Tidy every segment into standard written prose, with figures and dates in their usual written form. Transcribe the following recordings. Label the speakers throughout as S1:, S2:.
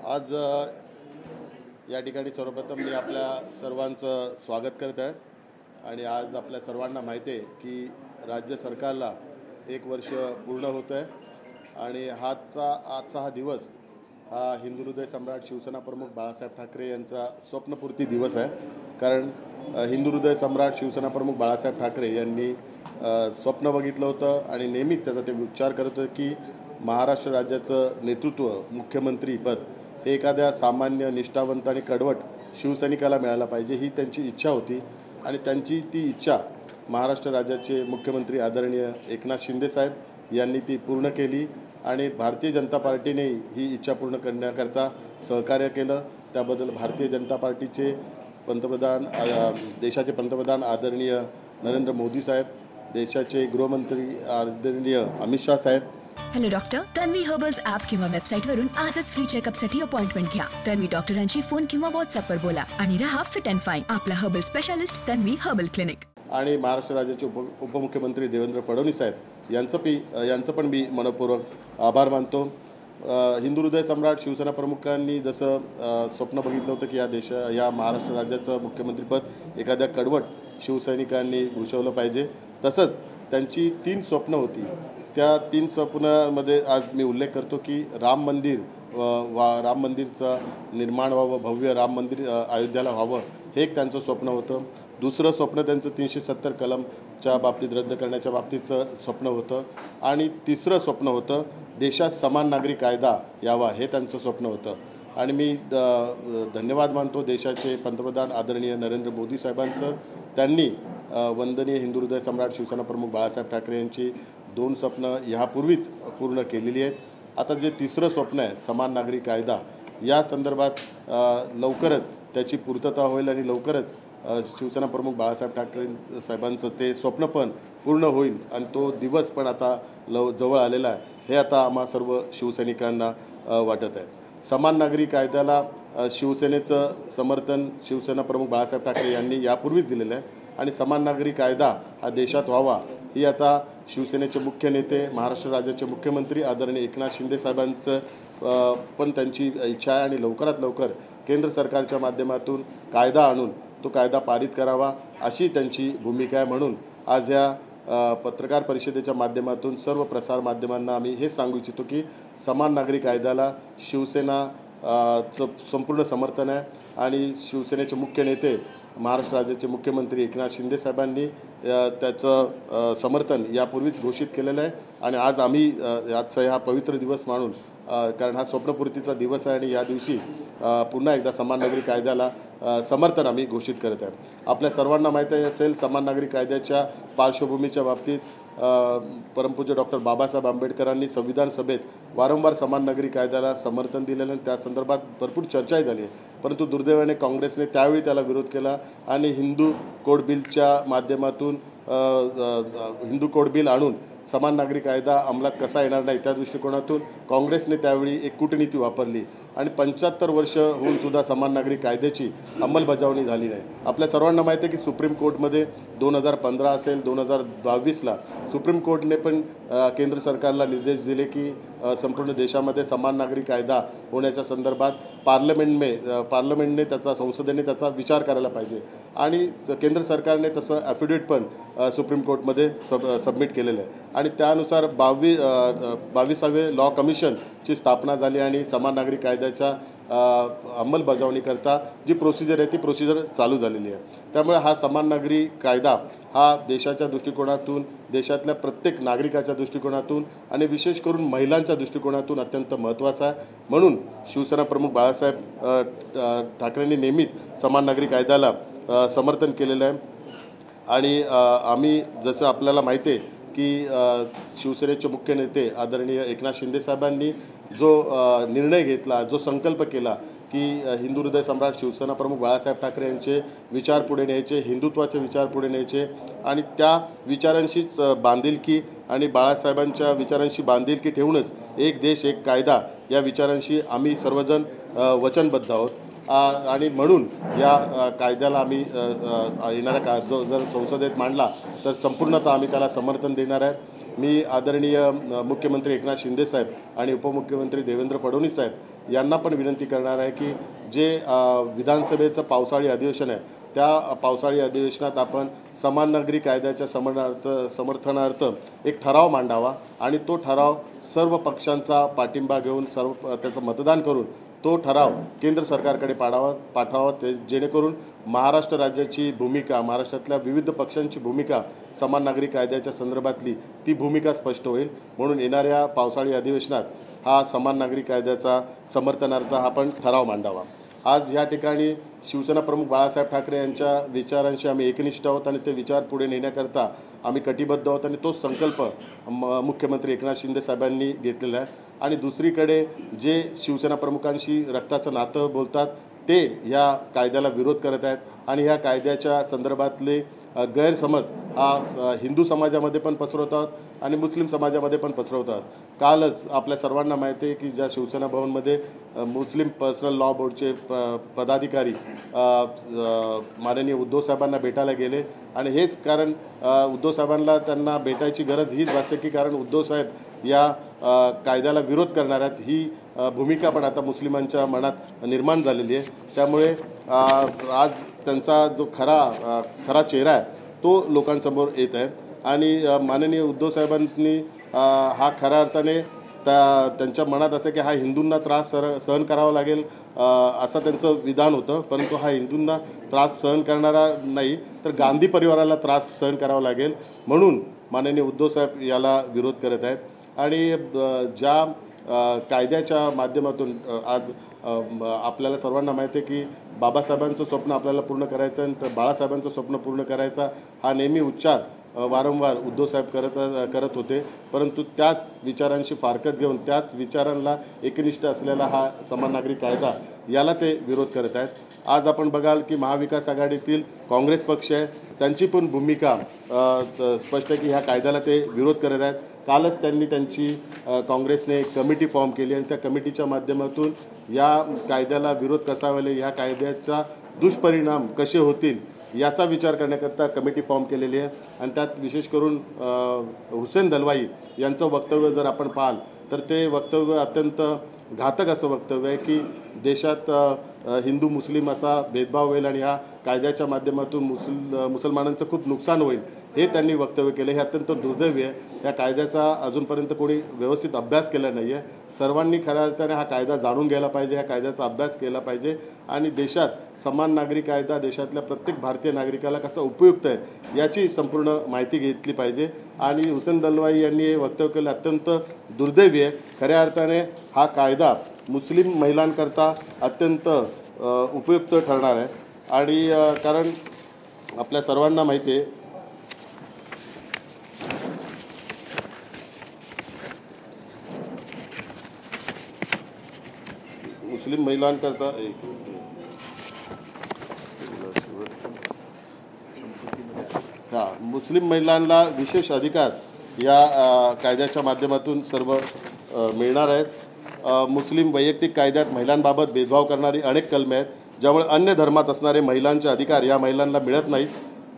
S1: आज या ठिकाणी सर्वप्रथम मी आपल्या सर्वांचं स्वागत करत आहे आणि आज आपल्या सर्वांना माहिती आहे की राज्य सरकारला 1 वर्ष पूर्ण होतं आहे आणि आजचा हा दिवस हा हिंदू हृदय सम्राट शिवसेना प्रमुख बाळासाहेब ठाकरे यांचा स्वप्नपूर्ती दिवस आहे। कारण हिंदू हृदय सम्राट शिवसेना प्रमुख बाळासाहेब ठाकरे यांनी स्वप्न बघितलं होतं आणि नेहमीच त्याचा ते विचार करत होते की महाराष्ट्र राज्याचं नेतृत्व मुख्यमंत्री पद हे एखाद्या सामान्य निष्ठावंत आणि कडवट शिवसैनिकाला मिळायला पाहिजे, ही त्यांची इच्छा होती आणि त्यांची ती इच्छा महाराष्ट्र राज्याचे मुख्यमंत्री आदरणीय एकनाथ शिंदे साहेब यांनी ती पूर्ण केली आणि भारतीय जनता पार्टीने ही इच्छा पूर्ण करण्याकरता सहकार्य केलं। त्याबद्दल भारतीय जनता पार्टीचे देशाचे पंतप्रधान आदरणीय नरेंद्र मोदी साहेब, देशाचे गृहमंत्री आदरणीय अमित शाह साहेब।
S2: Hello doctor, Tanvi herbals app किंवा वेबसाईटवरून आजच फ्री चेकअपसाठी अपॉइंटमेंट घ्या। तन्वी डॉक्टरांशी फोन किंवा व्हॉट्सअपवर बोला आणि रहा फिट अँड फाईन। आपला herbal specialist Tanvi herbal clinic.
S1: आणि महाराष्ट्र राज्याचे उपमुख्यमंत्री देवेंद्र फडणवीस साहेब यांचं पण मी मनपूर्वक आभार मानतो। हिंदू हृदय सम्राट शिवसेना प्रमुखांनी जसं स्वप्न बघितलं होतं की या महाराष्ट्र राज्याचं मुख्यमंत्रीपद एखाद्या कडवट शिवसैनिकांनी भूषवलं पाहिजे, तसंच त्यांची 3 स्वप्न होती। त्या 3 स्वप्नामध्ये आज मी उल्लेख करतो की राम मंदिरचं निर्माण व्हावं, भव्य राम मंदिर अयोध्याला व्हावं, हे एक त्यांचं स्वप्न होतं। दुसरं स्वप्न त्यांचं 370 कलमच्या बाबतीत रद्द करण्याच्या बाबतीचं स्वप्न होतं आणि तिसरं स्वप्न होतं देशात समान नागरी कायदा यावा, हे त्यांचं स्वप्न होतं। आणि मी धन्यवाद मानतो देशाचे पंतप्रधान आदरणीय नरेंद्र मोदी साहेबांचं। त्यांनी वंदनीय हिंदू हृदय सम्राट शिवसेना प्रमुख बाळासाहेब ठाकरे यांची 2 स्वप्न ह्यापूर्वीच पूर्ण केलेली आहेत। आता जे तिसरं स्वप्न आहे समान नागरी कायदा, या संदर्भात लवकरच त्याची पूर्तता होईल आणि लवकरच शिवसेना प्रमुख बाळासाहेब ठाकरे साहेबांचं ते स्वप्न पण पूर्ण होईल आणि तो दिवस पण आता जवळ आलेला आहे, हे आता आम्हा सर्व शिवसैनिकांना वाटत आहे। समान नागरी कायद्याला शिवसेनेचं समर्थन शिवसेना प्रमुख बाळासाहेब ठाकरे यांनी यापूर्वीच दिलेलं आहे आणि समान नागरी कायदा हा देशात व्हावा, ही आता शिवसेनेचे मुख्य नेते महाराष्ट्र राज्याचे मुख्यमंत्री आदरणीय एकनाथ शिंदे साहेबांचं पण त्यांची इच्छा आहे आणि लवकरात लवकर केंद्र सरकारच्या माध्यमातून कायदा आणून तो कायदा पारित करावा, अशी त्यांची भूमिका आहे। म्हणून आज या पत्रकार परिषदेच्या माध्यमातून सर्व प्रसार माध्यमांना आम्ही हे सांगू इच्छितो की समान नागरी कायद्याला शिवसेनाचं संपूर्ण समर्थन आहे आणि शिवसेनेचे मुख्य नेते महाराष्ट्र राज्याचे मुख्यमंत्री एकनाथ शिंदे साहेबांनी त्याचं समर्थन यापूर्वीच घोषित केलेलं आहे आणि आज आम्ही आजचा हा पवित्र दिवस मानून, कारण हा स्वप्नपूर्तीचा दिवस आहे आणि या दिवशी पुन्हा एकदा समान नागरी कायद्याला समर्थन आम्ही घोषित करत आहे। आपल्या सर्वांना माहीत असेल समान नागरी कायद्याच्या पार्श्वभूमीच्या बाबतीत परमपूज्य डॉक्टर बाबासाहेब आंबेडकरांनी संविधान सभेत वारंवार समान नागरी कायद्याला समर्थन दिलेलं आणि त्या संदर्भात भरपूर चर्चाही झाली आहे, परंतु दुर्दैवाने काँग्रेसने त्यावेळी त्याला विरोध केला आणि हिंदू कोड बिलच्या माध्यमातून हिंदू कोड बिल आणून समान नागरी कायदा अंमलात कसा येणार नाही त्या दृष्टिकोनातून काँग्रेसने त्यावेळी एक कूटनीती वापरली आणि 75 वर्ष होऊन सुद्धा समान नागरी कायद्याची अंमलबजावणी झाली नाही। आपल्या सर्वांना माहिती आहे की सुप्रीम कोर्टमध्ये 2015 असेल 2022ला सुप्रीम कोर्टने पण केंद्र सरकारला निर्देश दिले की संपूर्ण देशामध्ये समान नागरी कायदा होण्याच्या संदर्भात पार्लमेंटने संसदेने त्याचा विचार करायला पाहिजे आणि केंद्र सरकारने तसं ॲफिडेविट पण सुप्रीम कोर्टमध्ये सबमिट केलेलं आहे आणि त्यानुसार 22वे लॉ कमिशनची स्थापना झाली आणि समान नागरी कायद्याच्या अंमलबजावणीकरता जी प्रोसिजर आहे ती प्रोसिजर चालू झालेली आहे। त्यामुळे हा समान नागरी कायदा हा देशाच्या दृष्टिकोनातून, देशातल्या प्रत्येक नागरिकाच्या दृष्टिकोनातून आणि विशेष करून महिलांच्या दृष्टिकोनातून अत्यंत महत्त्वाचा आहे। म्हणून शिवसेना प्रमुख बाळासाहेब ठाकरेंनी नेहमीच समान नागरी कायद्याला समर्थन केलेलं आहे आणि आम्ही जसं आपल्याला माहिती आहे की शिवसेनेचे मुख्य नेते आदरणीय एकनाथ शिंदे साहेबांनी जो निर्णय घेतला, जो संकल्प केला की हिंदू हृदय सम्राट शिवसेना प्रमुख बाळासाहेब ठाकरे यांचे विचार पुढे न्यायचे, हिंदुत्वाचे विचार पुढे न्यायचे आणि त्या विचारांशीच बांधिलकी आणि बाळासाहेबांच्या विचारांशी बांधिलकी ठेवूनच एक देश एक कायदा या विचारांशी आम्ही सर्वजण वचनबद्ध आहोत आणि म्हणून या कायद्याला आम्ही येणाऱ्या जर संसदेत मांडला तर संपूर्णतः आम्ही त्याला समर्थन देणार आहे। मी आदरणीय मुख्यमंत्री एकनाथ शिंदे साहेब आणि उपमुख्यमंत्री देवेंद्र फडणवीस साहेब यांना पण विनंती करणार आहे की जे विधानसभेचं पावसाळी अधिवेशन आहे त्या पावसाळी अधिवेशनात आपण समान नागरी कायद्याच्या समर्थनार्थ एक ठराव मांडावा आणि तो ठराव सर्व पक्षांचा पाठिंबा घेऊन त्याचं मतदान करून तो ठराव केंद्र सरकारकडे पाठवावा जेणेकरून महाराष्ट्र राज्याची भूमिका, महाराष्ट्रातल्या विविध पक्षांची भूमिका समान नागरी कायद्याच्या संदर्भातली ती भूमिका स्पष्ट होईल. म्हणून येणाऱ्या पावसाळी अधिवेशनात हा समान नागरी कायद्याचा समर्थनार्थ हा पण ठराव मांडावा. आज या ठिकाणी शिवसेना प्रमुख बाळासाहेब ठाकरे यांच्या विचारांशी आम्ही एकनिष्ठ आहोत आणि ते विचार पुढे नेण्याकरता आम्ही कटिबद्ध आहोत आणि तो संकल्प मुख्यमंत्री एकनाथ शिंदे साहेबांनी घेतलेला आहे. आणि दुसरीकडे जे शिवसेना प्रमुखांशी रक्ताचं नातं बोलतात ते या कायद्याला विरोध करत आहेत आणि ह्या कायद्याच्या संदर्भातले गैरसमज हा हिंदू समाजामध्ये पण पसरवतात आणि मुस्लिम समाजामध्ये पण पसरवतात. कालच आपल्या सर्वांना माहिती आहे की ज्या शिवसेना भवनमध्ये मुस्लिम पर्सनल लॉ बोर्डचे पदाधिकारी माननीय उद्धव साहेबांना भेटायला गेले आणि हेच कारण उद्धव साहेबांना त्यांना भेटायची गरज हीच भासते की कारण उद्धव साहेब या कायद्याला विरोध करणार आहेत ही भूमिका पण आता मुस्लिमांच्या मनात निर्माण झालेली आहे. त्यामुळे आज त्यांचा जो खरा चेहरा आहे तो लोकांसमोर येत आहे आणि माननीय उद्धव साहेबांनी हा खऱ्या अर्थाने त्यांच्या मनात असं की हा हिंदूंना त्रास सहन करावा लागेल असं त्यांचं विधान होतं. परंतु हा हिंदूंना त्रास सहन करणारा नाही तर गांधी परिवाराला त्रास सहन करावा लागेल म्हणून माननीय उद्धव साहेब याला विरोध करत आहेत. आणि ज्या कायद्याच्या माध्यमातून आज आपल्याला सर्वांना माहिती आहे की बाबासाहेबांचं स्वप्न आपल्याला पूर्ण करायचं आहे तर बाळासाहेबांचं स्वप्न पूर्ण करायचा हा नेहमी उच्चार वारंवार उद्धव साहेब करत होते. परंतु त्याच विचारांशी फारकत घेऊन त्याच विचारांना एकनिष्ठ असलेला हा समान नागरी कायदा याला ते विरोध करत आहेत. आज आपण बघाल की महाविकास आघाडीतील काँग्रेस पक्ष आहे त्यांची पण भूमिका स्पष्ट आहे की ह्या कायद्याला ते विरोध करत आहेत. कालच त्यांची काँग्रेसने एक कमिटी फॉर्म केली आणि त्या कमिटीच्या माध्यमातून या कायद्याला विरोध कसा होईल या कायद्याचा दुष्परिणाम कसे होतील याचा विचार करण्याकरता कमिटी फॉर्म केलेली आहे. आणि त्यात विशेष करून हुसेन दलवाई यांचं वक्तव्य जर आपण पाहाल तर ते वक्तव्य अत्यंत घातक असं वक्तव्य आहे की देशात हिंदू मुस्लिम असा भेदभाव होईल आणि ह्या कायद्याच्या माध्यमातून मुसलमानांचं खूप नुकसान होईल हे त्यांनी वक्तव्य केलं. हे अत्यंत दुर्दैवी आहे. या कायद्याचा अजूनपर्यंत कोणी व्यवस्थित अभ्यास केला नाही आहे. सर्वांनी खऱ्या अर्थाने हा कायदा जाणून घ्यायला पाहिजे, ह्या कायद्याचा अभ्यास केला पाहिजे आणि देशात समान नागरी कायदा देशातल्या प्रत्येक भारतीय नागरिकाला कसा उपयुक्त आहे याची संपूर्ण माहिती घेतली पाहिजे. आणि हुसेन दलवाई यांनी हे वक्तव्य केलं अत्यंत दुर्दैवी आहे. खऱ्या अर्थाने हा कायदा मुस्लिम महिलांकरता अत्यंत उपयुक्त ठरणार आहे आणि कारण आपल्या सर्वांना माहिती आहे मुस्लिम महिलांकरता मुस्लिम महिलांना विशेष अधिकार या कायद्याच्या माध्यमातून सर्व मिळणार आहेत. मुस्लिम वैयक्तिक कायद्यात महिलांबाबत भेदभाव करणारी अनेक कलमे आहेत ज्यामुळे अन्य धर्मात असणारे महिलांचे अधिकार या महिलांना मिळत नाहीत.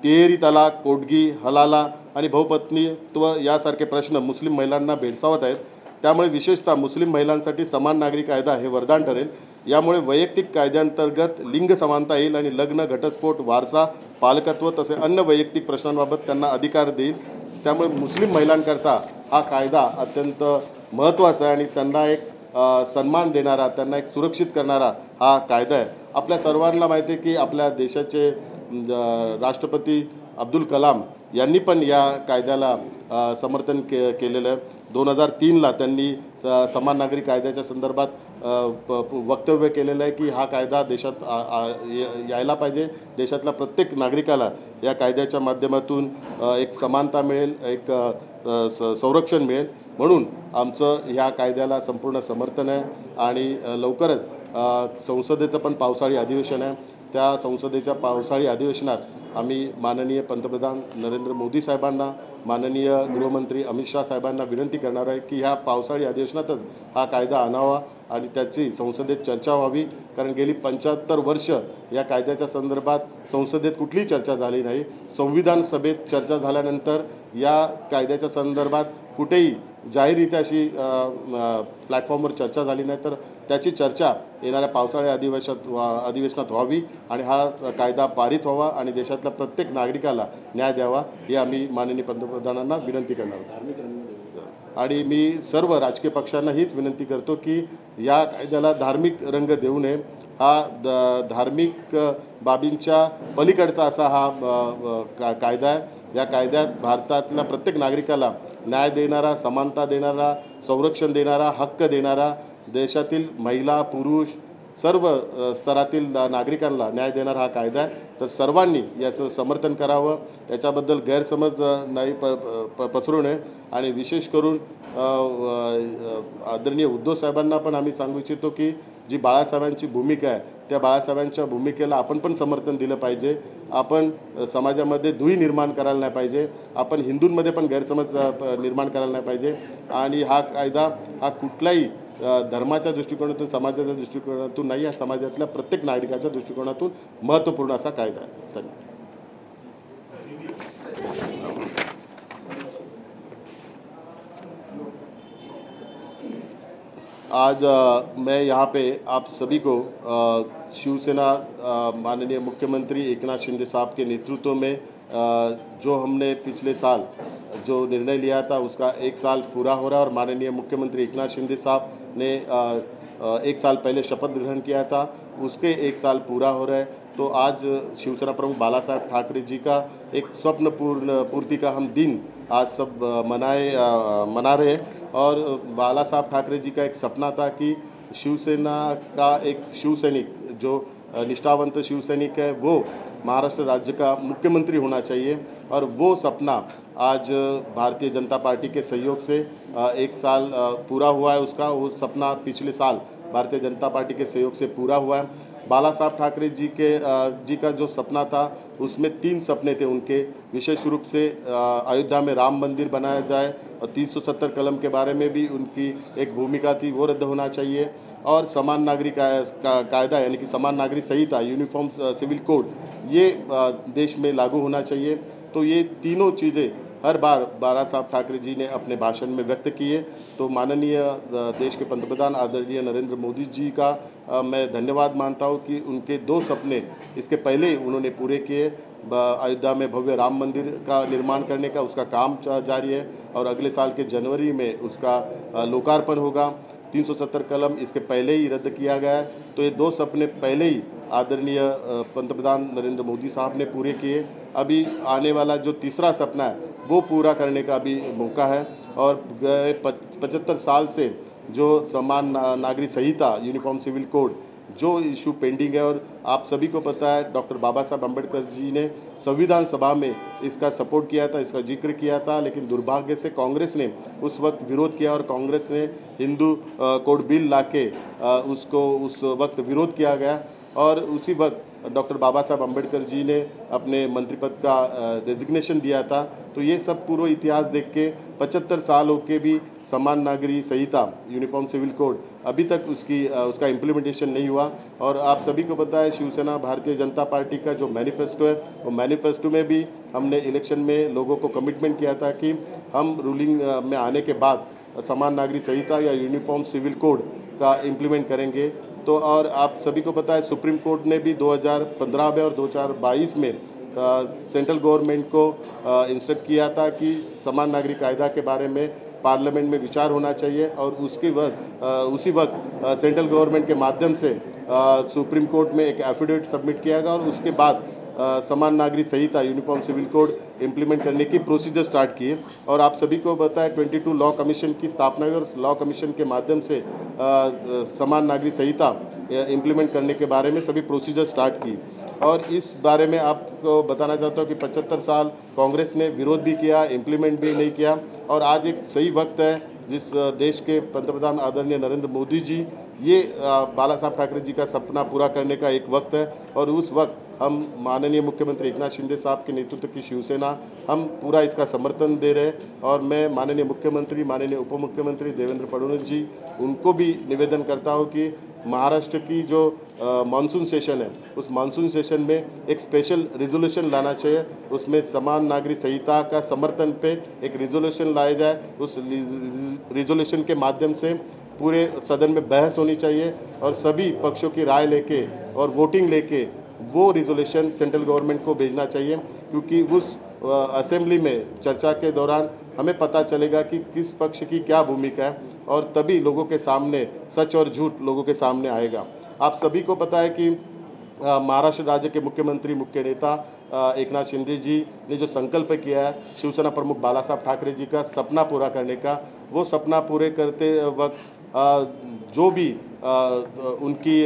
S1: तिहेरी तलाक, कोडगी, हलाला आणि बहुपत्नीत्व यासारखे प्रश्न मुस्लिम महिलांना भेडसावत आहेत. त्यामुळे विशेषतः मुस्लिम महिलांसाठी समान नागरी कायदा हे वरदान ठरेल. यामुळे वैयक्तिक कायद्यांतर्गत लिंग समानता येईल आणि लग्न, घटस्फोट, वारसा, पालकत्व तसे अन्य वैयक्तिक प्रश्नांबाबत त्यांना अधिकार देईल. त्यामुळे मुस्लिम महिलांकरता हा कायदा अत्यंत महत्त्वाचा आहे आणि त्यांना एक सन्मान देणारा, त्यांना एक सुरक्षित करणारा हा कायदा आहे. आपल्या सर्वांना माहिती आहे की आपल्या देशाचे राष्ट्रपती अब्दुल कलाम यांनी पण या कायद्याला समर्थन केलेलं आहे. 2003ला त्यांनी समान नागरी कायद्याच्या संदर्भात वक्तव्य केलेलं आहे की हा कायदा देशात यायला पाहिजे. देशातल्या प्रत्येक नागरिकाला या कायद्याच्या माध्यमातून एक समानता मिळेल, एक संरक्षण मिळेल. म्हणून आमचं ह्या कायद्याला संपूर्ण समर्थन आहे आणि लवकरच संसदेचं पण पावसाळी अधिवेशन आहे. त्या संसदेच्या पावसाळी अधिवेशनात आम्ही माननीय पंतप्रधान नरेंद्र मोदी साहेबांना, माननीय गृहमंत्री अमित शाह साहेबांना विनंती करणार आहे की ह्या पावसाळी अधिवेशनातच हा कायदा आणावा आणि त्याची संसदेत चर्चा व्हावी. कारण गेली 75 वर्ष या कायद्याच्या संदर्भात संसदेत कुठलीही चर्चा झाली नाही. संविधान सभेत चर्चा झाल्यानंतर या कायद्याच्या संदर्भात कुठेही जाहीररित्या अशी प्लॅटफॉर्मवर चर्चा झाली नाही, तर त्याची चर्चा येणाऱ्या पावसाळी अधिवेशनात व्हावी आणि हा कायदा पारित व्हावा आणि देशातल्या प्रत्येक नागरिकाला न्याय द्यावा ही आम्ही माननीय पंतप्रधानांना विनंती करणार आहोत. आणि मी सर्व राजकीय पक्षांना हीच विनंती करतो की या कायद्याला धार्मिक रंग देऊ नये. हा धार्मिक बाबींच्या पलीकडचा असा हा कायदा आहे. या कायद्यात भारतातल्या प्रत्येक नागरिकाला न्याय देणारा, समानता देणारा, संरक्षण देणारा, हक्क देणारा, देशातील महिला पुरुष सर्व स्तरातील नागरिकांना न्याय देणारा हा कायदा आहे. तर सर्वांनी याचं समर्थन करावं, याच्याबद्दल गैरसमज नाही पसरू नये. आणि विशेष करून आदरणीय उद्धव साहेबांना पण आम्ही सांगू इच्छितो की जी बाळासाहेबांची भूमिका आहे त्या बाळासाहेबांच्या भूमिकेला आपण पण समर्थन दिलं पाहिजे. आपण समाजामध्ये दुही निर्माण करायला नाही पाहिजे, आपण हिंदूंमध्ये पण गैरसमज निर्माण करायला नाही पाहिजे. आणि हा कायदा हा कुठलाही धर्माच्या दृष्टिकोनातून, समाजाच्या दृष्टिकोनातून नाही, या समाजातल्या प्रत्येक नागरिकाच्या दृष्टिकोनातून महत्त्वपूर्ण असा कायदा आहे. धन्यवाद. आज मैं यहाँ पे आप सभी को शिवसेना माननीय मुख्यमंत्री एकनाथ शिंदे साहब के नेतृत्व में जो हमने पिछले साल जो निर्णय लिया था उसका 1 साल पूरा हो रहा है और माननीय मुख्यमंत्री एकनाथ शिंदे साहब ने 1 साल पहले शपथ ग्रहण किया था, उसके 1 साल पूरा हो रहा है. तो आज शिवसेना प्रमुख बाला साहब ठाकरे जी का एक स्वप्न पूर्ति का हम दिन आज सब मना रहे हैं. और बाला साहब ठाकरे जी का एक सपना था कि शिवसेना का एक शिवसैनिक जो निष्ठावंत शिवसैनिक है वो महाराष्ट्र राज्य का मुख्यमंत्री होना चाहिए. और वो सपना आज भारतीय जनता पार्टी के सहयोग से 1 साल पूरा हुआ है. उसका वो सपना पिछले साल भारतीय जनता पार्टी के सहयोग से पूरा हुआ है. बाला साहब ठाकरे जी का जो सपना था उसमें 3 सपने थे उनके. विशेष रूप से अयोध्या में राम मंदिर बनाया जाए और 370 कलम के बारे में भी उनकी एक भूमिका थी, वो रद्द होना चाहिए. और समान नागरिक कायदा यानी कि समान नागरिक संहिता, यूनिफॉर्म सिविल कोड, ये देश में लागू होना चाहिए. तो ये तीनों चीज़ें हर बार बाला साहब ठाकरे जी ने अपने भाषण में व्यक्त किए. तो माननीय देश के पंतप्रधान आदरणीय नरेंद्र मोदी जी का मैं धन्यवाद मानता हूँ कि उनके 2 सपने इसके पहले उन्होंने पूरे किए. अयोध्या में भव्य राम मंदिर का निर्माण करने का उसका काम जारी है और अगले साल के जनवरी में उसका लोकार्पण होगा. 370 कलम इसके पहले ही रद्द किया गया है. तो ये 2 सपने पहले ही आदरणीय पंतप्रधान नरेंद्र मोदी साहब ने पूरे किए. अभी आने वाला जो तीसरा सपना है वो पूरा करने का भी मौका है. और गए 75 साल से जो समान नागरिक संहिता, यूनिफॉर्म सिविल कोड जो इशू पेंडिंग है, और आप सभी को पता है डॉक्टर बाबा साहब अम्बेडकर जी ने संविधान सभा में इसका सपोर्ट किया था, इसका जिक्र किया था. लेकिन दुर्भाग्य से कांग्रेस ने उस वक्त विरोध किया और कांग्रेस ने हिंदू कोड बिल लाके उसको उस वक्त विरोध किया गया. और उसी वक्त डॉक्टर बाबा साहब अम्बेडकर जी ने अपने मंत्री पद का रेजिग्नेशन दिया था. तो ये सब पूर्व इतिहास देख के 75 साल होके भी समान नागरिक संहिता, यूनिफॉर्म सिविल कोड अभी तक उसका इम्प्लीमेंटेशन नहीं हुआ. और आप सभी को पता है शिवसेना भारतीय जनता पार्टी का जो मैनिफेस्टो है, वो मैनिफेस्टो में भी हमने इलेक्शन में लोगों को कमिटमेंट किया था कि हम रूलिंग में आने के बाद समान नागरिक संहिता या यूनिफॉर्म सिविल कोड का इम्प्लीमेंट करेंगे. तो और आप सभी को पता है सुप्रीम कोर्ट ने भी 2015 में और 2022 में सेंट्रल गवर्नमेंट को इंस्ट्रक्ट किया था कि समान नागरिक कायदा के बारे में पार्लियामेंट में विचार होना चाहिए. और उसी वक्त सेंट्रल गवर्नमेंट के माध्यम से सुप्रीम कोर्ट में एक एफिडेविट सबमिट किया गया और उसके बाद समान नागरिक संहिता, यूनिफॉर्म सिविल कोड इम्प्लीमेंट करने की प्रोसीजर स्टार्ट किए. और आप सभी को पता है 22 लॉ कमीशन की स्थापना हुई और लॉ कमीशन के माध्यम से समान नागरिक संहिता इम्प्लीमेंट करने के बारे में सभी प्रोसीजर स्टार्ट की. और इस बारे में आपको बताना चाहता हूँ कि 75 साल कांग्रेस ने विरोध भी किया, इम्प्लीमेंट भी नहीं किया. और आज एक सही वक्त है जिस देश के पंतप्रधान आदरणीय नरेंद्र मोदी जी ये बाला साहब ठाकरे जी का सपना पूरा करने का एक वक्त है और उस वक्त हम माननीय मुख्यमंत्री एकनाथ शिंदे साहब के नेतृत्व की शिवसेना हम पूरा इसका समर्थन दे रहे हैं। और मैं माननीय मुख्यमंत्री, माननीय उप मुख्यमंत्री देवेंद्र फडणवीस जी, उनको भी निवेदन करता हूँ कि महाराष्ट्र की जो मानसून सेशन है, उस मानसून सेशन में एक स्पेशल रिजोल्यूशन लाना चाहिए। उसमें समान नागरिक संहिता का समर्थन पे एक रिजोल्यूशन लाया जाए। उस रिजोल्यूशन के माध्यम से पूरे सदन में बहस होनी चाहिए और सभी पक्षों की राय लेके और वोटिंग लेके वो रिजोल्यूशन सेंट्रल गवर्नमेंट को भेजना चाहिए, क्योंकि उस असेंबली में चर्चा के दौरान हमें पता चलेगा कि किस पक्ष की क्या भूमिका है और तभी लोगों के सामने सच और झूठ लोगों के सामने आएगा। आप सभी को पता है कि महाराष्ट्र राज्य के मुख्यमंत्री, मुख्य नेता एकनाथ शिंदे जी ने जो संकल्प किया है शिवसेना प्रमुख बाला साहब ठाकरे जी का सपना पूरा करने का, वो सपना पूरे करते वक्त जो भी उनकी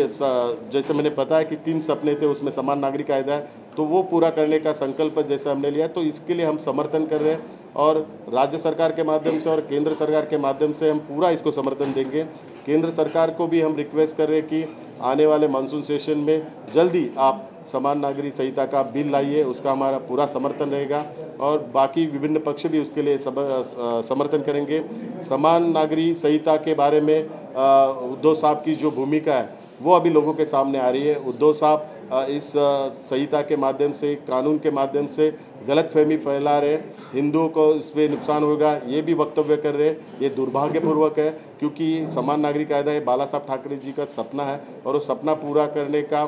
S1: जैसे मैंने पता है कि 3 सपने थे, उसमें समान नागरिक कायदा है, तो वो पूरा करने का संकल्प जैसे हमने लिया, तो इसके लिए हम समर्थन कर रहे हैं और राज्य सरकार के माध्यम से और केंद्र सरकार के माध्यम से हम पूरा इसको समर्थन देंगे। केंद्र सरकार को भी हम रिक्वेस्ट कर रहे हैं कि आने वाले मानसून सेशन में जल्दी आप समान नागरिक संहिता का बिल लाइए, उसका हमारा पूरा समर्थन रहेगा और बाकी विभिन्न पक्ष भी उसके लिए समर्थन करेंगे। समान नागरिक संहिता के बारे में उद्धव साहब की जो भूमिका है वो अभी लोगों के सामने आ रही है। उद्धव साहब इस संहिता के माध्यम से, कानून के माध्यम से गलतफहमी फैला रहे, हिंदुओं को इसमें नुकसान होगा ये भी वक्तव्य कर रहे हैं। ये दुर्भाग्यपूर्वक है, क्योंकि समान नागरिक कायदा ये बाला साहब ठाकरे जी का सपना है और वो सपना पूरा करने का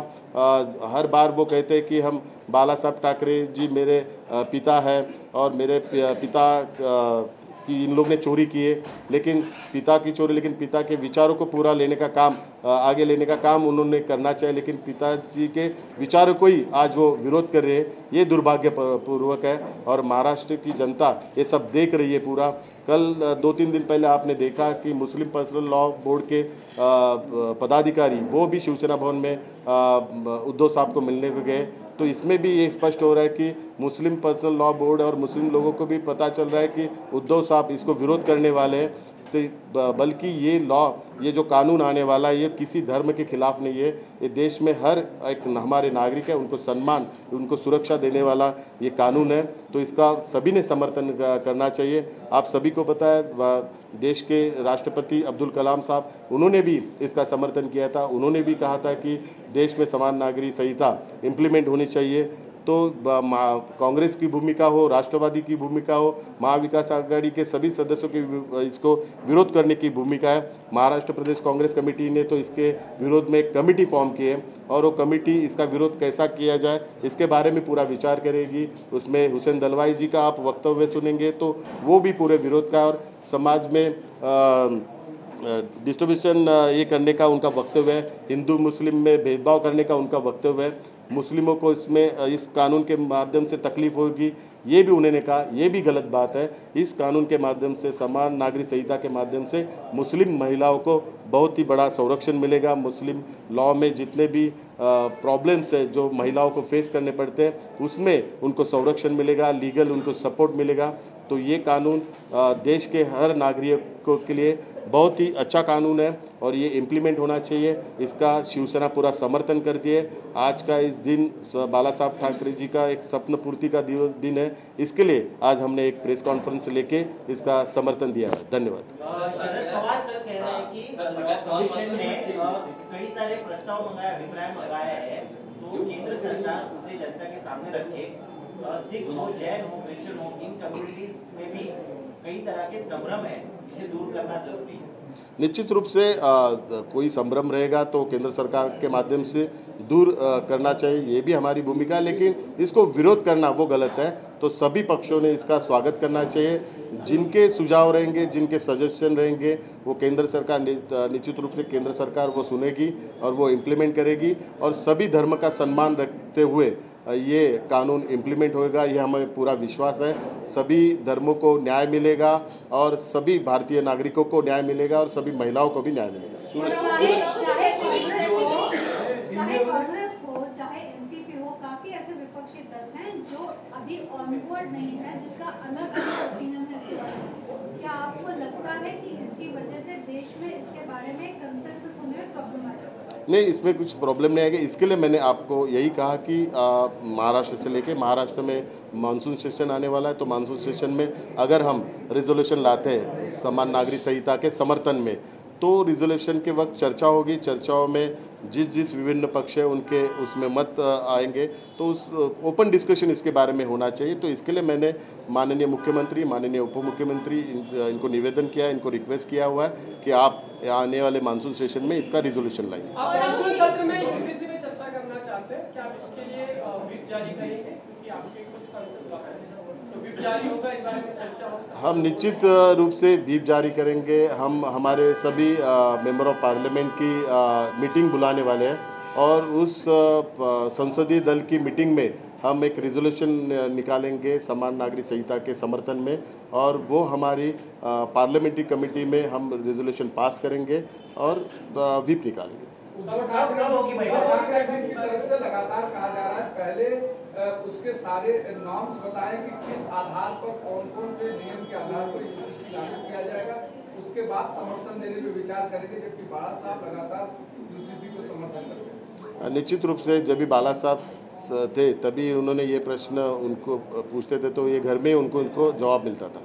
S1: हर बार वो कहते हैं कि हम बाला साहब ठाकरे जी मेरे पिता है और मेरे पिता कि इन लोग ने चोरी की है, लेकिन पिता की चोरी, लेकिन पिता के विचारों को पूरा लेने का काम, आगे लेने का काम उन्होंने करना चाहिए, लेकिन पिताजी के विचारों को ही आज वो विरोध कर रहे हैं। ये दुर्भाग्यपूर्वक है और महाराष्ट्र की जनता ये सब देख रही है पूरा। कल 2-3 दिन पहले आपने देखा कि मुस्लिम पर्सनल लॉ बोर्ड के पदाधिकारी वो भी शिवसेना भवन में उद्धव साहब को मिलने को गए, तो इसमें भी ये स्पष्ट हो रहा है कि मुस्लिम पर्सनल लॉ बोर्ड और मुस्लिम लोगों को भी पता चल रहा है कि उद्धव साहब इसको विरोध करने वाले हैं। तो बल्कि ये लॉ, ये जो कानून आने वाला है, ये किसी धर्म के खिलाफ नहीं है। ये देश में हर एक हमारे नागरिक है, उनको सम्मान, उनको सुरक्षा देने वाला ये कानून है, तो इसका सभी ने समर्थन करना चाहिए। आप सभी को पता है देश के राष्ट्रपति अब्दुल कलाम साहब, उन्होंने भी इसका समर्थन किया था। उन्होंने भी कहा था कि देश में समान नागरिक संहिता इम्प्लीमेंट होनी चाहिए। तो कांग्रेस की भूमिका हो, राष्ट्रवादी की भूमिका हो, महाविकास आघाड़ी के सभी सदस्यों की इसको विरोध करने की भूमिका है। महाराष्ट्र प्रदेश कांग्रेस कमेटी ने तो इसके विरोध में एक कमेटी फॉर्म की है और वो कमेटी इसका विरोध कैसा किया जाए इसके बारे में पूरा विचार करेगी। उसमें हुसैन दलवाई जी का आप वक्तव्य सुनेंगे तो वो भी पूरे विरोध का और समाज में डिस्ट्रीब्यूशन ये करने का उनका वक्तव्य है, हिंदू मुस्लिम में भेदभाव करने का उनका वक्तव्य है, मुस्लिमों को इसमें इस कानून के माध्यम से तकलीफ होगी ये भी उन्होंने कहा। ये भी गलत बात है। इस कानून के माध्यम से, समान नागरिक संहिता के माध्यम से मुस्लिम महिलाओं को बहुत ही बड़ा संरक्षण मिलेगा। मुस्लिम लॉ में जितने भी प्रॉब्लम्स है जो महिलाओं को फेस करने पड़ते हैं उसमें उनको संरक्षण मिलेगा, लीगल उनको सपोर्ट मिलेगा। तो ये कानून देश के हर नागरिकों के लिए बहुत ही अच्छा कानून है और ये इम्प्लीमेंट होना चाहिए। इसका शिवसेना पूरा समर्थन करती है। आज का इस दिन बाला साहब ठाकरे जी का एक स्वप्न पूर्ति का दिन है, इसके लिए आज हमने एक प्रेस कॉन्फ्रेंस लेके इसका समर्थन दिया है। धन्यवाद।
S3: शरद पवार कह रहे हैं कि कमीशन ने कई सारे प्रस्ताव मंगाए, अभिप्राय मंगाया है, तो केंद्र सरकार उसे जनता के सामने रखे। सिख हो, जैन हो, क्रिश्चियन हो, इन कम्युनिटीज में भी कई तरह के संभ्रम है, इसे दूर करना जरूरी है।
S1: निश्चित रूप से कोई संभ्रम रहेगा तो केंद्र सरकार के माध्यम से दूर करना चाहिए, ये भी हमारी भूमिका है, लेकिन इसको विरोध करना वो गलत है। तो सभी पक्षों ने इसका स्वागत करना चाहिए। जिनके सुझाव रहेंगे, जिनके सजेशन रहेंगे, वो केंद्र सरकार निश्चित रूप से केंद्र सरकार वो सुनेगी और वो इम्प्लीमेंट करेगी और सभी धर्म का सम्मान रखते हुए ये कानून इम्प्लीमेंट होएगा, ये हमें पूरा विश्वास है। सभी धर्मों को न्याय मिलेगा और सभी भारतीय नागरिकों को न्याय मिलेगा और सभी महिलाओं को भी न्याय मिलेगा।
S4: चाहे कांग्रेस हो, चाहे एनसीपी हो, काफी ऐसे विपक्ष विपक्षी दल हैं जो अभी ऑनवर्ड नहीं है, जिनका अलग अलग ओपिनियन है इसके बारे में। क्या आपको लगता है कि इसकी वजह से देश में इसके बारे में कंसेंसस होने में प्रॉब्लम आएगा?
S1: नहीं, इसमें कुछ प्रॉब्लम नहीं आएगी। इसके लिए मैंने आपको यही कहा कि महाराष्ट्र से लेके महाराष्ट्र में मानसून सेशन आने वाला है, तो मानसून सेशन में अगर हम रिजोल्यूशन लाते हैं समान नागरिक संहिता के समर्थन में, तो रिजोल्यूशन के वक्त चर्चा होगी। चर्चाओं में जिस विभिन्न पक्ष है उनके उसमें मत आएंगे, तो उस ओपन डिस्कशन इसके बारे में होना चाहिए। तो इसके लिए मैंने माननीय मुख्यमंत्री, माननीय उप मुख्यमंत्री इनको निवेदन किया है, इनको रिक्वेस्ट किया हुआ है कि आप आने वाले मानसून सेशन में इसका रिजोल्यूशन लाइए।
S5: आप मानसून सत्र में यूजीसी में चर्चा करना चाहते हैं, क्या आप इसके लिए व्हिप जारी करेंगे? क्योंकि आपके कुछ सांसद का है, तो व्हिप जारी होगा, इस बारे में चर्चा होगा। हम
S1: निश्चित रूप से व्हिप जारी करेंगे। हम हमारे सभी मेंबर ऑफ पार्लियामेंट की मीटिंग बुलाने वाले हैं और उस संसदीय दल की मीटिंग में हम एक रिजोल्यूशन निकालेंगे समान नागरिक संहिता के समर्थन में, और वो हमारी पार्लियामेंट्री कमेटी में हम रिजोल्यूशन पास करेंगे और व्हिप निकालेंगे।
S3: कब होगी बैठक?
S6: की तरफ से लगातार कहा जा रहा है, पहले उसके सारे नॉर्म्स बताएं कि किस आधार पर कौन कौन से नियम के आधार पर लागू किया जाएगा, उसके बाद समर्थन देने पर विचार करेंगे, जबकि बाला साहब लगातार यूसीसी को समर्थन करते हैं।
S1: निश्चित रूप से जब भी बाला साहब थे तभी उन्होंने ये प्रश्न उनको पूछते थे, तो ये घर में उनको जवाब मिलता था।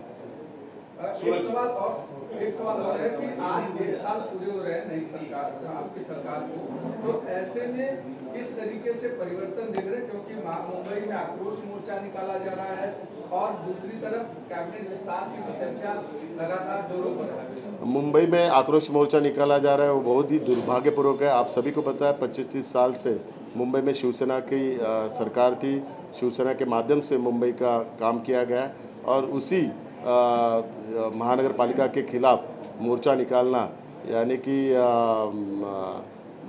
S6: एक सवाल और है कि आज 1 साल पूरे हो रहे हैं नई सरकार, आपकी सरकार को, तो ऐसे में किस तरीके से परिवर्तन दिख रहे हैं? क्योंकि मुंबई में आक्रोश मोर्चा निकाला जा रहा है और दूसरी तरफ कैबिनेट विस्तार की चर्चा लगातार जोरों पर है।
S1: मुंबई में आक्रोश मोर्चा निकाला जा रहा है, वो बहुत ही दुर्भाग्यपूर्वक है। आप सभी को पता है 25-30 साल से मुंबई में शिवसेना की सरकार थी, शिवसेना के माध्यम से मुंबई का काम किया गया है, और उसी महानगर पालिका के खिलाफ मोर्चा निकालना यानी कि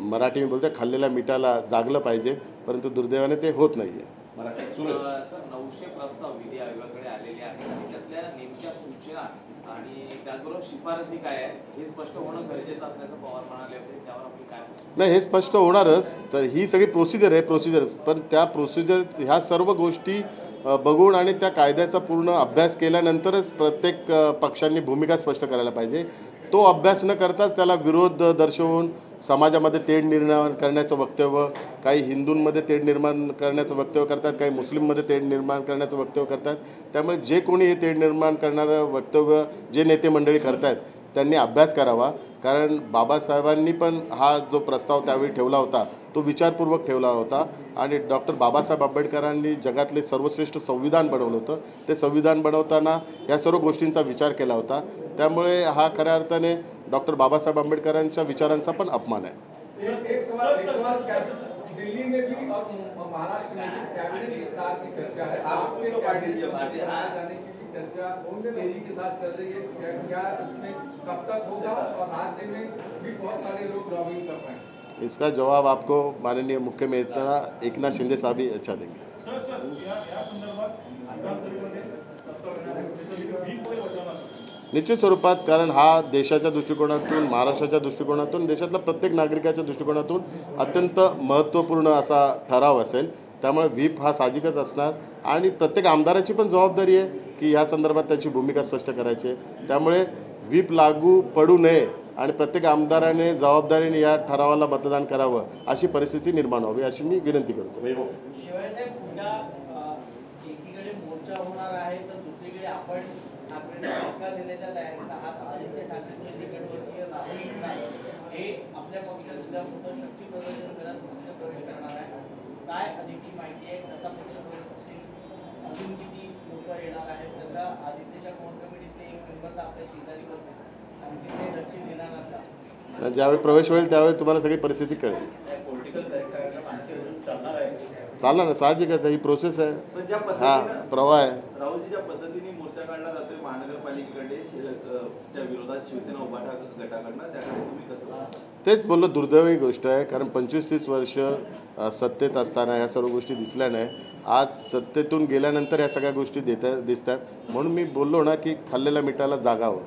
S1: मराठी में बोलते खाल्लेल्या मिठाला जागलं पाहिजे, परंतु दुर्दैवाने ते होत नाही आहे।
S7: सर 900 प्रस्ताव विधी आयोगाकडे आलेले आहेत आणि त्यातल्या नेमक्या सूचना आणि त्याचबरोबर शिफारसी काय आहे हे स्पष्ट होणं गरजेचं असल्याचं पवार म्हणाले होते, त्यावर आपली काय?
S1: नाही, हे स्पष्ट होणारच। तर ही सगळी प्रोसिजर आहे, पण त्या प्रोसिजर ह्या सर्व गोष्टी बघून आणि त्या कायद्याचा पूर्ण अभ्यास केल्यानंतरच प्रत्येक पक्षांनी भूमिका स्पष्ट करायला पाहिजे। तो अभ्यास न करताच त्याला विरोध दर्शवून समाजामध्ये तेढ निर्माण करण्याचं वक्तव्य, काही हिंदूंमध्ये तेढ निर्माण करण्याचं वक्तव्य करतात, काही मुस्लिममध्ये तेढ निर्माण करण्याचं वक्तव्य करतात। त्यामुळे जे कोणी हे तेढ निर्माण करणारं वक्तव्य जे नेते मंडळी करतात त्यांनी अभ्यास करावा, कारण बाबासाहेबांनी पण हा जो प्रस्ताव त्यावेळी ठेवला होता तो विचारपूर्वक ठेवला होता आणि डॉक्टर बाबासाहेब आंबेडकरांनी जगातले सर्वश्रेष्ठ संविधान बनवलं होतं। ते संविधान बनवताना या सर्व गोष्टींचा विचार केला होता, त्यामुळे हा खऱ्या अर्थाने डॉक्टर बाबासाहेब आंबेडकरांच्या विचारांचा पण अपमान आहे।
S6: एक सवाल दिल्ली में भी और महाराष्ट्र में भी कैबिनेट विस्तार की चर्चा है, आपके कैबिनेट जाने की चर्चा तेजी के साथ चल रही है, क्या इसमें कब तक होगा और राज्य में भी बहुत सारे लोग लॉबिंग कर रहे हैं?
S1: इसका जवाब आपको माननीय मुख्यमंत्री एकनाथ शिंदे साहब ही अच्छा देंगे। निश्चित स्वरूपात, कारण हा देशाच्या दृष्टिकोनातून, महाराष्ट्राच्या दृष्टिकोनातून, देशातल्या प्रत्येक नागरिकाच्या दृष्टिकोनातून अत्यंत महत्त्वपूर्ण असा ठराव असेल, त्यामुळे व्हीप हा साहजिकच असणार आणि प्रत्येक आमदाराची पण जबाबदारी आहे की या संदर्भात त्याची भूमिका स्पष्ट करायची आहे। त्यामुळे व्हीप लागू पडू नये आणि प्रत्येक आमदाराने जबाबदारीने या ठरावाला मतदान करावं अशी परिस्थिती निर्माण व्हावी अशी मी विनंती करतो।
S3: शिवसेनेसाहेब, पुन्हा एकीकडे मोर्चा होणार आहे तर दुसरीकडे आपण ठाकरेंना सरकार देण्याच्या तयारीत आहात। आदित्य ठाकरेंचे निकटवर्तीय राहुल हे आपल्या पक्षाच्या शक्ती प्रदर्शन करत पक्ष प्रवेश करणार आहे, काय अधिकची माहिती आहे? कसा पक्ष प्रवेश असेल, अजून किती लोक येणार आहेत? त्यांना आदित्यच्या कोर कमिटीतले एक मेंबर आपल्या शेजारी होते, आणखी ते लक्ष देणार का?
S1: ज्यावेळी प्रवेश होईल त्यावेळी तुम्हाला सगळी परिस्थिती कळेल। चालणार ना, साहजिकच ही प्रोसेस आहे, हा प्रवाह आहे।
S7: राहुलजी, ज्या पद्धतीने मोर्चा काढला जातोय महानगरपालिकेकडे त्या विरोधात शिवसेना उभाटा गटाकडनं, त्याकडे तुम्ही कसं?
S1: तेच बोललो, दुर्दैवी गोष्ट आहे, कारण 25-30 वर्ष सत्तेत असताना या सर्व गोष्टी दिसल्या नाही। आज सत्तेतून गेल्यानंतर या सगळ्या गोष्टी दिसतात, म्हणून मी बोललो ना की खाल्लेल्या मिठाला जागावं।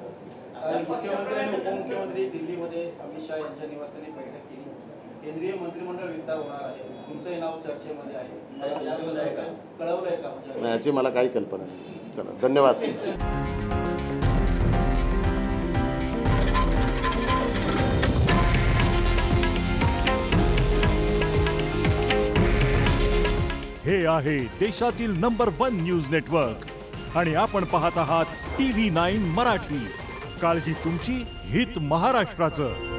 S3: मुख्यमंत्री आणि उपमुख्यमंत्री दिल्लीमध्ये अमित शहा यांच्या निवासस्थानी बैठक केली,
S8: केंद्रीय मंत्रिमंडळ विस्तार होणार आहे, तुमचंही नाव चर्चेमध्ये आहे, कळवलंय का म्हणजे
S1: याची मला काही कल्पना नाही. चला, धन्यवाद.
S9: हे आहे देशातील नंबर 1 न्यूज नेटवर्क आणि आपण पाहत आहात TV9 मराठी. काळजी तुमची, हित महाराष्ट्राचं.